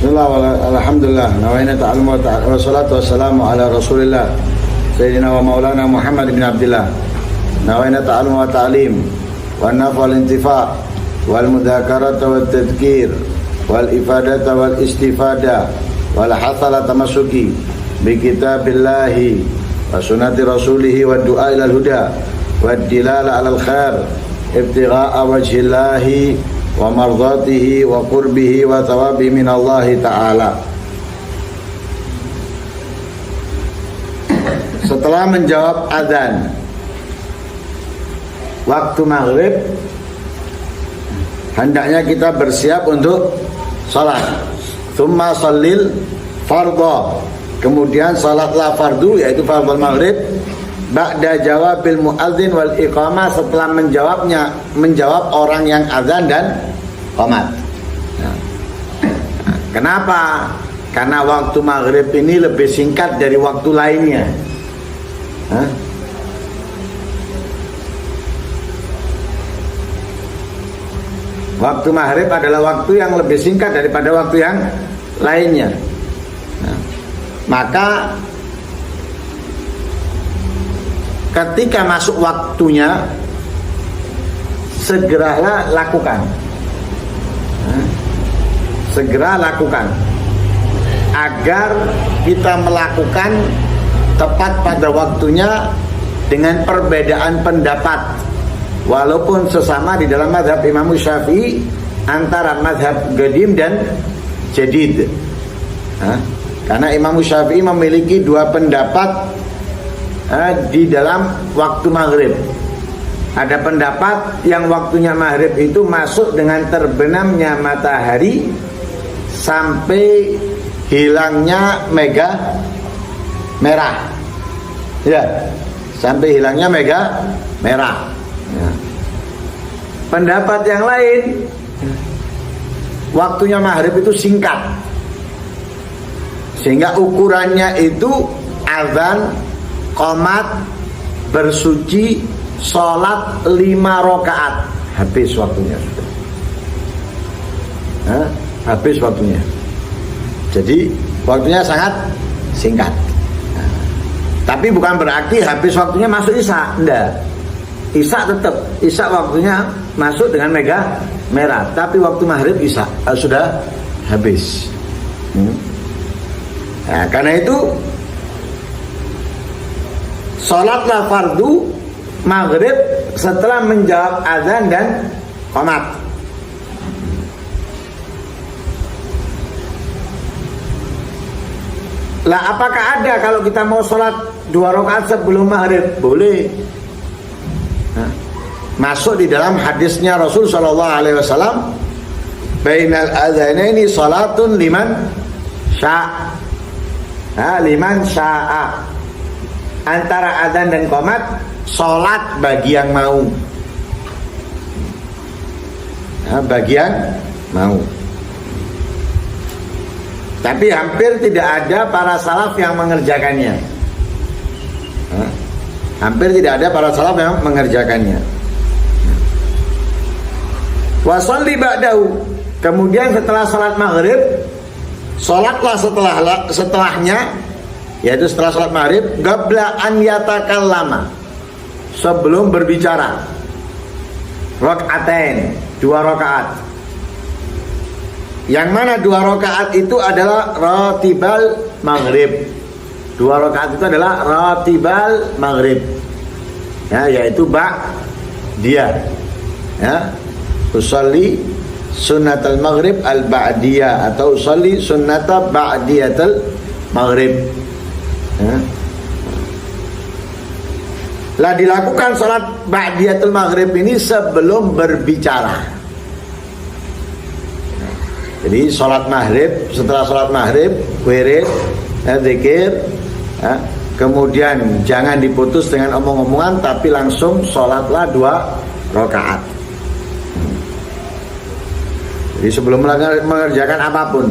Bismillah, alhamdulillah, nawaina ta'alum wa salatu wassalamu ala rasulillah Sayyidina wa maulana Muhammad bin Abdillah. Nawaina ta'alum wa ta'alim wa nafa al-intifa' wal mudhakarata wa tadhkir wal ifadata wal istifada wal hasala tamasuki bi kitabillahi wa sunnati rasulihi wa du'a ilal huda wa dilala alal khair ibtigha'a wajhillahi wa mardatihi wa qurbihi wa thawabi minallahi ta'ala. Setelah menjawab azan waktu maghrib, hendaknya kita bersiap untuk salat. Tsumma shallil fardha, kemudian salatlah fardu yaitu fardhu maghrib ba'da jawabil muadzin wal iqamah, setelah menjawab orang yang azan dan qomat. Kenapa? Karena waktu maghrib ini lebih singkat dari waktu lainnya. Waktu maghrib adalah waktu yang lebih singkat daripada waktu yang lainnya. Maka ketika masuk waktunya, segeralah lakukan. Segera lakukan agar kita melakukan tepat pada waktunya dengan perbedaan pendapat, walaupun sesama di dalam mazhab Imam Syafi'i antara mazhab qadim dan jadid. Karena Imam Syafi'i memiliki dua pendapat di dalam waktu maghrib. Ada pendapat yang waktunya maghrib itu masuk dengan terbenamnya matahari sampai hilangnya mega merah, ya, sampai hilangnya mega merah. Pendapat yang lain, waktunya maghrib itu singkat, sehingga ukurannya itu azan, qomat, bersuci, sholat 5 rakaat, habis waktunya sudah. Habis waktunya. Jadi waktunya sangat singkat. Tapi bukan berarti habis waktunya masuk isya, enggak. Isya tetap, isya waktunya masuk dengan mega merah, tapi waktu maghrib isya sudah habis. Nah, karena itu sholatlah fardu maghrib setelah menjawab azan dan qomat. Lah, apakah ada kalau kita mau sholat 2 rakaat sebelum maghrib? Boleh. Masuk di dalam hadisnya Rasul sallallahu alaihi wasallam, bainal adzanaini salatun liman syaa. Liman syaa. Antara adzan dan qomat, sholat bagi yang mau. Bagi yang mau. Tapi hampir tidak ada para salaf yang mengerjakannya. Hampir tidak ada para salaf yang mengerjakannya. Wa sholli ba'dahu, kemudian setelah salat maghrib, sholatlah setelahnya, yaitu setelah salat maghrib, qabla an yatakallama, sebelum berbicara, rakaatain, 2 rakaat. Yang mana 2 rakaat itu adalah ratibal maghrib. 2 rakaat itu adalah ratibal maghrib, ya, yaitu ba'diyah, ya, usolli sunnatal maghrib al ba'diyah atau usolli sunnata ba'diyatal maghrib. Lah, dilakukan sholat ba'diyatul maghrib ini sebelum berbicara. Jadi sholat maghrib, setelah sholat maghrib wirid, zikir, kemudian jangan diputus dengan omong-omongan, tapi langsung sholatlah 2 rakaat. Jadi sebelum mengerjakan apapun,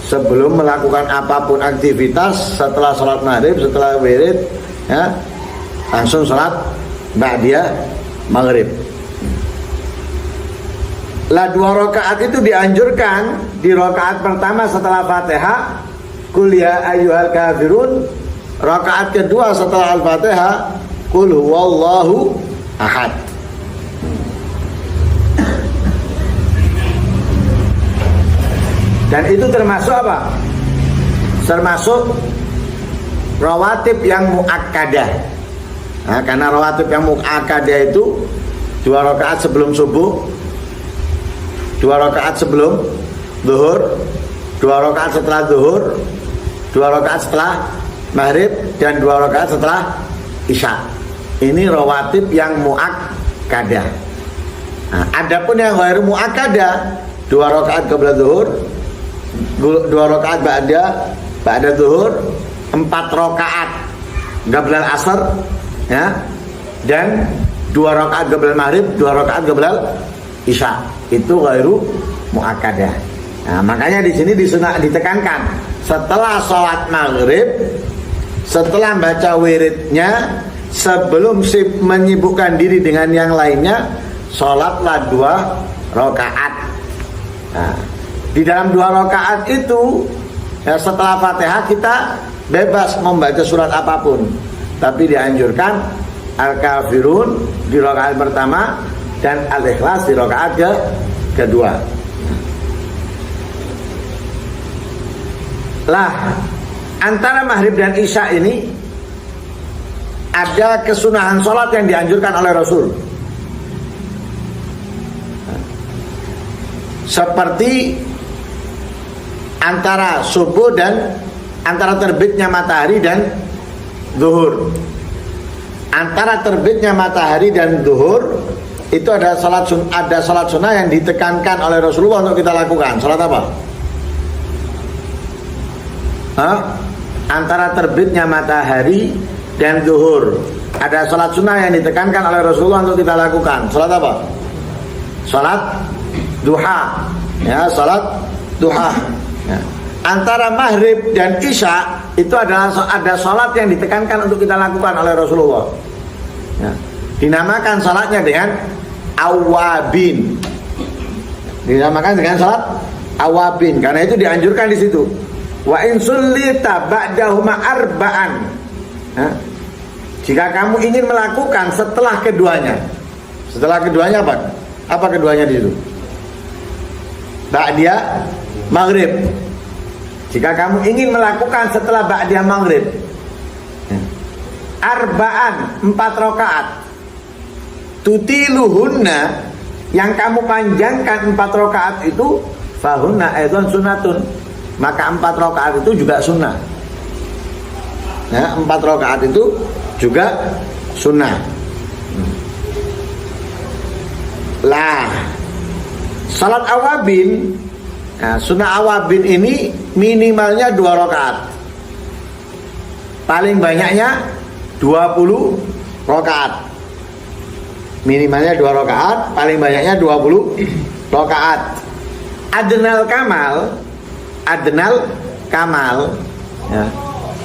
sebelum melakukan apapun aktivitas, setelah sholat maghrib, setelah wirid, ya, langsung sholat ba'diyah maghrib. Lah 2 rakaat itu dianjurkan di rakaat pertama setelah Fatihah, Qul ya ayyuhal kafirun. Rakaat kedua setelah Al-Fatihah, Qul huwallahu ahad. Dan itu termasuk apa? Termasuk rawatib yang muakkadah. Nah, karena rawatib yang muakkadah itu 2 rakaat sebelum subuh, 2 rakaat sebelum zuhur, 2 rakaat setelah zuhur, 2 rakaat setelah maghrib, dan 2 rakaat setelah isya. Ini rawatib yang muakkadah. Nah, adapun yang ghairu muakkadah, 2 rakaat qabla zuhur, 2 rakaat ba'da zuhur, 4 rakaat qabla asar, ya, dan 2 rakaat qabla maghrib, 2 rakaat qabla isya. Itu ghairu muakkadah. Nah, makanya di sini ditekankan setelah sholat maghrib, setelah baca wiridnya, sebelum menyibukkan diri dengan yang lainnya, sholatlah 2 rakaat. Nah, di dalam 2 rakaat itu, ya, setelah Fatihah kita bebas membaca surat apapun, tapi dianjurkan Al-Kafirun di rakaat pertama dan Al-Ikhlas di rakaat kedua. Lah, antara maghrib dan isya ini ada kesunahan sholat yang dianjurkan oleh Rasul, seperti antara subuh dan antara terbitnya matahari dan zuhur. Antara terbitnya matahari dan zuhur itu ada salat sunnah yang ditekankan oleh Rasulullah untuk kita lakukan. Salat apa? Antara terbitnya matahari dan zuhur ada salat sunnah yang ditekankan oleh Rasulullah untuk kita lakukan. Salat apa? Salat duha. Ya, salat duha. Ya. Antara maghrib dan isya itu ada salat yang ditekankan untuk kita lakukan oleh Rasulullah. Ya. Dinamakan salatnya dengan awabin. Dinamakan dengan salat awabin karena itu dianjurkan di situ. Wa in sullita ba'dahuma arba'an. Jika kamu ingin melakukan setelah keduanya. Setelah keduanya apa? Apa keduanya di situ? Ba'diyah maghrib. Jika kamu ingin melakukan setelah ba'diyah maghrib, arba'an, 4 rakaat. Tutiluhunna, yang kamu panjangkan 4 rakaat itu, fahunna aidan sunnatun, maka 4 rakaat itu juga sunnah. Ya, 4 rakaat itu juga sunnah. Lah, salat awabin, nah, sunnah awabin ini minimalnya 2 rakaat, paling banyaknya 20 rakaat. Minimalnya 2 rakaat, paling banyaknya 20 rakaat. Adnal kamal, ya,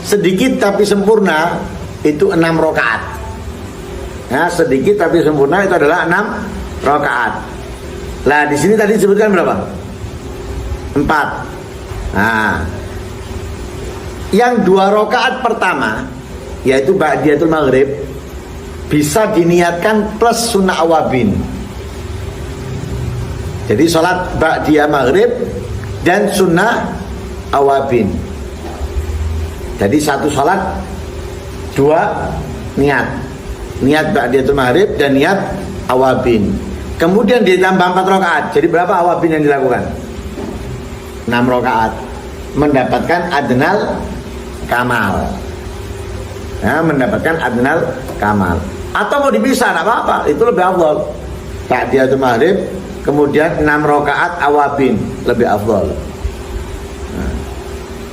sedikit tapi sempurna itu 6 rakaat. Ya, sedikit tapi sempurna itu adalah 6 rakaat. Lah di sini tadi disebutkan berapa? 4. Nah, yang 2 rakaat pertama yaitu ba'diyatul maghrib bisa diniatkan plus sunnah awabin. Jadi sholat ba'diyah maghrib dan sunnah awabin. Jadi satu sholat 2 niat. Niat ba'diyatul maghrib dan niat awabin. Kemudian ditambah 4 rakaat. Jadi berapa awabin yang dilakukan? 6 rakaat. Mendapatkan adnal kamal. Ya, mendapatkan adnal kamal. Atau mau dipisah, tidak apa-apa, itu lebih afdal. Ba'diyatul maghrib, kemudian 6 rakaat awabin, lebih afdal. Nah,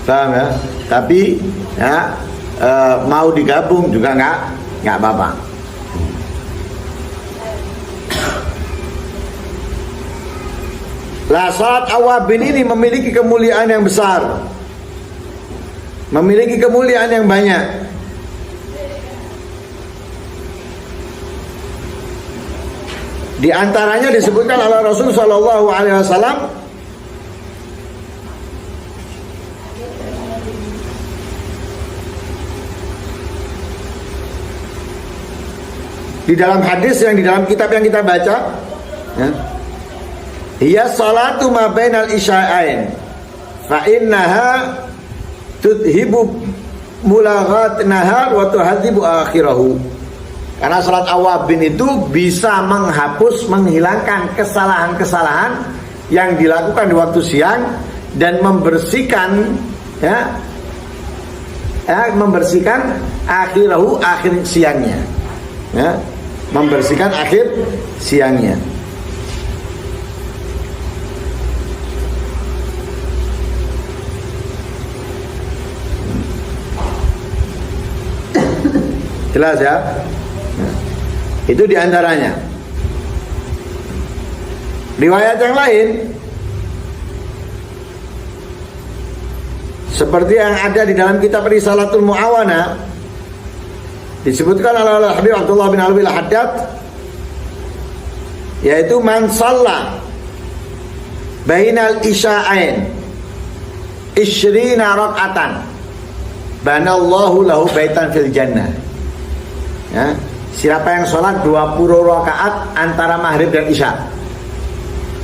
paham ya? Tapi ya, mau digabung juga nggak apa-apa. Lah salat awabin ini memiliki kemuliaan yang besar, memiliki kemuliaan yang banyak. Di antaranya disebutkan oleh Rasul Shallallahu Alaihi Wasallam di dalam hadis yang di dalam kitab yang kita baca, ya, hiya salatu ma bainal isya'ain fa innaha tudhibu mulaghat nahar wa tuhadibu akhirahu. Karena salat awabin itu bisa menghapus, menghilangkan kesalahan-kesalahan yang dilakukan di waktu siang dan membersihkan, ya, membersihkan akhirahu, akhir siangnya, ya, membersihkan akhir siangnya. Jelas ya? Itu diantaranya. Riwayat yang lain seperti yang ada di dalam kitab Risalatul Mu'awana, disebutkan oleh Habib Abdullah bin Alwi al-Haddad, yaitu man shalla bainal isya'ain 20 raka'atan banallahu lahu baitan fil jannah. Ya, siapa yang sholat 20 rakaat antara maghrib dan isya,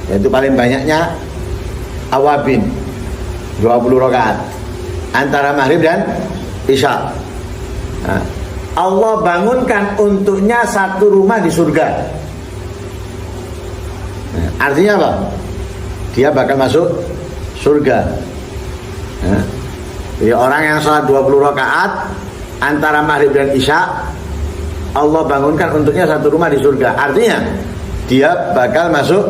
yaitu paling banyaknya awabin 20 rakaat antara maghrib dan isya, nah, Allah bangunkan untuknya satu rumah di surga. Nah, artinya apa? Dia bakal masuk surga. Nah, jadi orang yang sholat 20 rakaat antara maghrib dan isya, Allah bangunkan untuknya satu rumah di surga. Artinya dia bakal masuk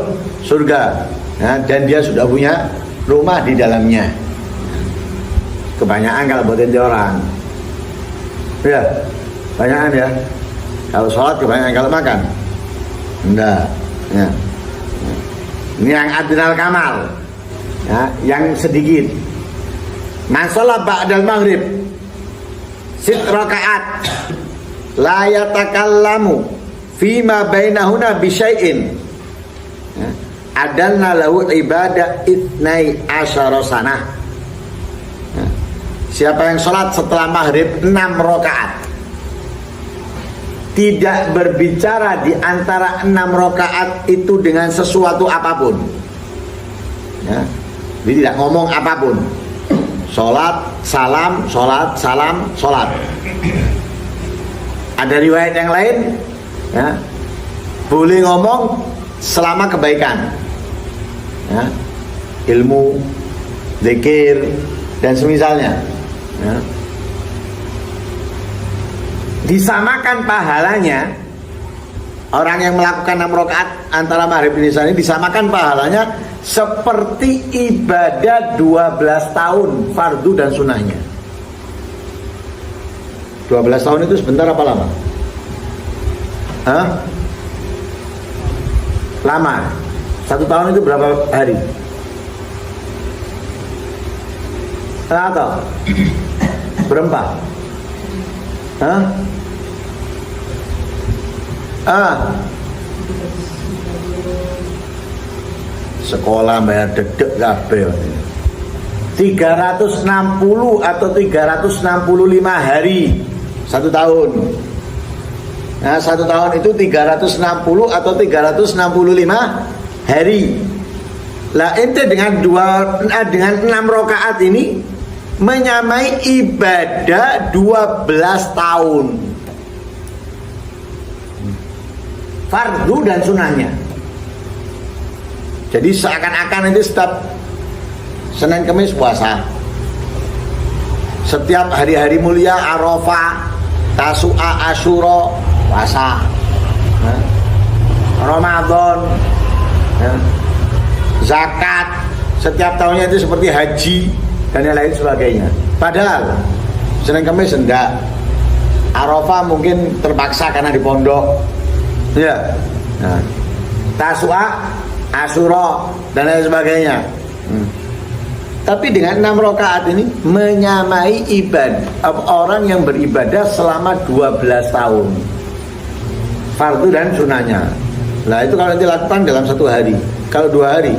surga, nah, dan dia sudah punya rumah di dalamnya. Kebanyakan kalau buatin orang, ya, kebanyakan ya. Kalau sholat kebanyakan, kalau makan enggak, ya. Ini yang adnal kamal, ya, yang sedikit. Masalah ba'dal maghrib 6 rakaat la yatakallamu fima bainahuna bisyai'in, adalna lahu ibadah itnai asyara sanah. Siapa yang sholat setelah maghrib 6 rakaat, tidak berbicara di antara 6 rakaat itu dengan sesuatu apapun, ya, jadi tidak ngomong apapun, sholat salam, sholat salam, sholat. Ada riwayat yang lain, ya, boleh ngomong selama kebaikan, ya, ilmu, zikir, dan semisalnya, ya. Disamakan pahalanya. Orang yang melakukan 6 rakaat antara maghrib dan isya ini disamakan pahalanya seperti ibadah 12 tahun fardu dan sunnahnya. 12 tahun itu sebentar apa lama? Hah? Lama. 1 tahun itu berapa hari? Atau berempat? Hah? Sekolah bayar dedek kabeh. 360 atau 365 hari 1 tahun. Nah, 1 tahun itu 360 atau 365 hari. Lah ente dengan 6 rakaat ini menyamai ibadah 12 tahun. Fardu dan sunnahnya. Jadi seakan-akan itu setiap Senin Kamis puasa, setiap hari-hari mulia Arafah, Tasu'a, Asyura puasa, Ramadan, zakat, setiap tahunnya itu seperti haji dan yang lain sebagainya. Padahal Senin Kamis enggak, Arafah mungkin terpaksa karena di pondok, ya, nah, Tasu'a, Asyura dan lain sebagainya. Tapi dengan 6 rakaat ini menyamai ibadah orang yang beribadah selama 12 tahun fardu dan sunnahnya. Nah itu kalau dilakukan dalam 1 hari, kalau 2 hari,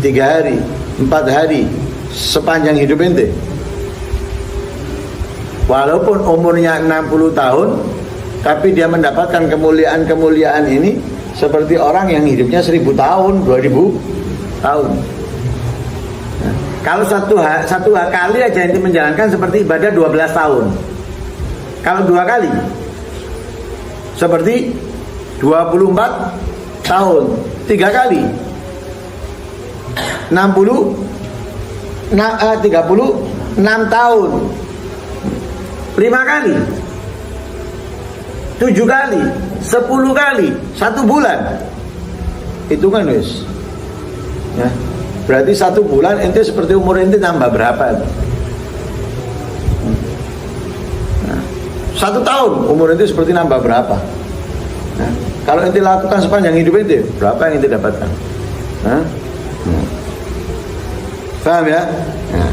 3 hari, 4 hari, sepanjang hidup ente, walaupun umurnya 60 tahun, tapi dia mendapatkan kemuliaan-kemuliaan ini seperti orang yang hidupnya 1000 tahun, 2000 tahun. Nah, kalau satu kali aja ente menjalankan seperti ibadah 12 tahun. Kalau 2 kali seperti 24 tahun. 3 kali 36 tahun. 5 kali 7 kali 10 kali 1 bulan. Itu kan wis ya, berarti 1 bulan ente seperti umur ente tambah berapa? 1 tahun umur ente seperti nambah berapa? Nah, kalau ente lakukan sepanjang hidup ente, berapa yang ente dapatkan? Nah, paham ya? Nah,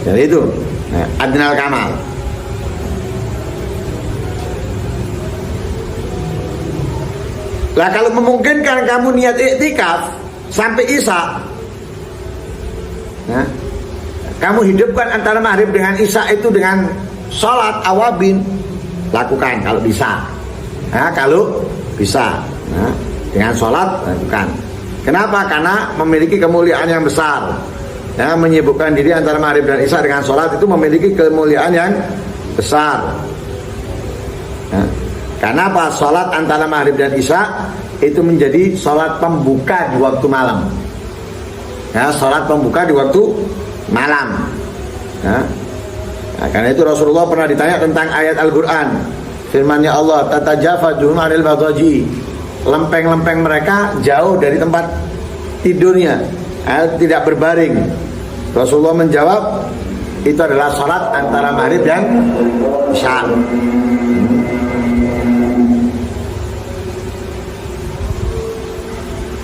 jadi itu adnal kamal. Lah kalau memungkinkan kamu niat iktikaf sampai isya, nah, kamu hidupkan antara maghrib dengan isya itu dengan sholat awabin, lakukan kalau bisa. Nah, kalau bisa, nah, dengan sholat lakukan. Kenapa? Karena memiliki kemuliaan yang besar. Ya, menyibukkan diri antara maghrib dan isya dengan sholat itu memiliki kemuliaan yang besar. Nah, karena apa? Sholat antara maghrib dan isya itu menjadi sholat pembuka di waktu malam. Ya, sholat pembuka di waktu malam. Ya. Nah, karena itu Rasulullah pernah ditanya tentang ayat Al-Quran. Firman-Nya Allah, tatajafa juhum 'anil madaji. Lempeng-lempeng mereka jauh dari tempat tidurnya, tidak berbaring. Rasulullah menjawab, itu adalah sholat antara maghrib dan isya.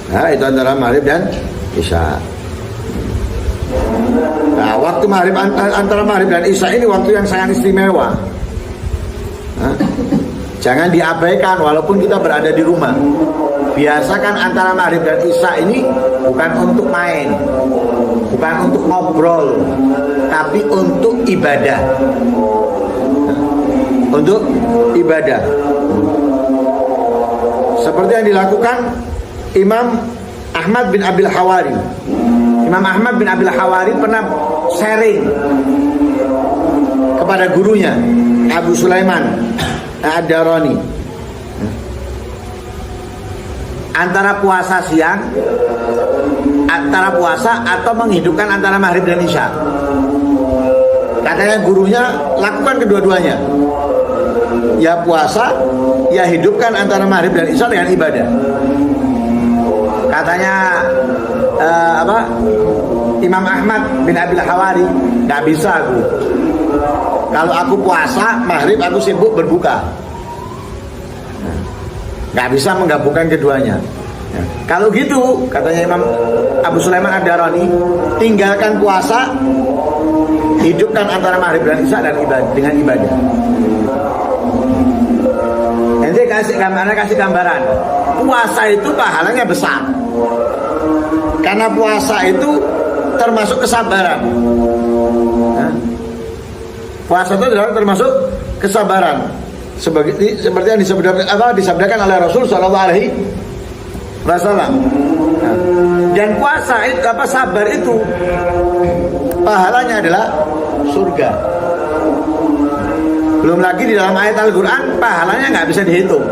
Nah, itu antara maghrib dan isya. Nah, waktu maghrib antara maghrib dan isya ini waktu yang sangat istimewa. Nah, jangan diabaikan walaupun kita berada di rumah. Biasakan antara maghrib dan isya ini bukan untuk main, bukan untuk ngobrol, tapi untuk ibadah. Untuk ibadah. Seperti yang dilakukan Imam Ahmad bin Abil Hawari. Imam Ahmad bin Abil Hawari pernah sharing kepada gurunya Abu Sulaiman Ad-Darani, antara puasa siang, antara puasa atau menghidupkan antara maghrib dan isya. Katanya gurunya lakukan kedua-duanya. Ya puasa, ya hidupkan antara maghrib dan isya dengan ibadah. Katanya Imam Ahmad bin Abil Hawari, nggak bisa aku. Kalau aku puasa maghrib aku sibuk berbuka, nggak bisa menggabungkan keduanya. Kalau gitu, katanya Imam Abu Sulaiman Ad-Darani, tinggalkan puasa, hidupkan antara maghrib dan isya dan dengan ibadah. Nanti kasih gambaran. Puasa itu pahalanya besar. Karena puasa itu termasuk kesabaran. Nah, puasa itu termasuk kesabaran. Seperti yang disabdakan oleh Rasul Shallallahu Alaihi Wasallam. Nah, dan puasa itu sabar itu pahalanya adalah surga. Belum lagi di dalam ayat Al-Quran pahalanya nggak bisa dihitung.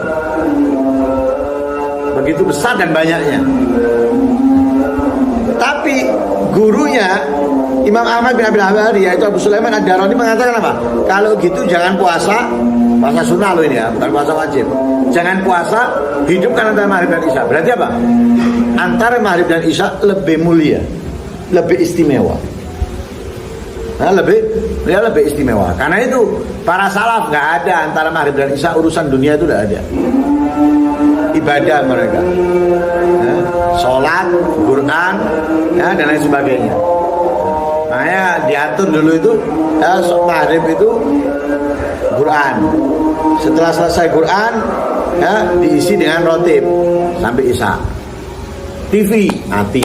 Begitu besar dan banyaknya. Tapi gurunya Imam Ahmad bin Abil Hawari, yaitu Abu Sulaiman Ad-Darani, mengatakan apa? Kalau gitu jangan puasa sunnah loh ini ya, bukan puasa wajib. Jangan puasa, hidupkan antara maghrib dan isya. Berarti apa? Antara maghrib dan isya lebih mulia, lebih istimewa. Nah, lebih istimewa. Karena itu para salaf nggak ada antara maghrib dan isya, urusan dunia itu tidak ada. Ibadah mereka, ya, sholat, Quran, ya, dan lain sebagainya. Makanya diatur dulu itu maghrib itu Quran. Setelah selesai Quran ya, diisi dengan rotib sampai isya. TV mati,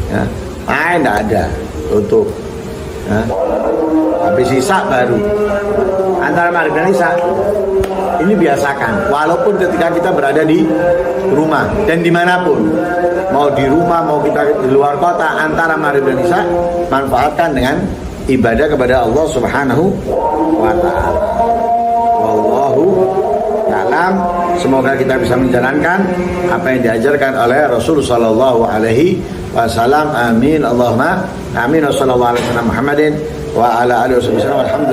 ya, main tidak ada, tutup. Ya. Habis isya baru. Antara maghrib dan isya ini biasakan. Walaupun ketika kita berada di rumah dan dimanapun, mau di rumah mau kita di luar kota, antara maghrib dan isya manfaatkan dengan ibadah kepada Allah Subhanahu wa Ta'ala. Wallahu a'lam. Semoga kita bisa menjalankan apa yang diajarkan oleh Rasul sallallahu alaihi wasallam. Amin. Allahumma amin. Wassallallahu alaihi wasallam Muhammadin wa ala alihi wasallam. Alhamdulillah.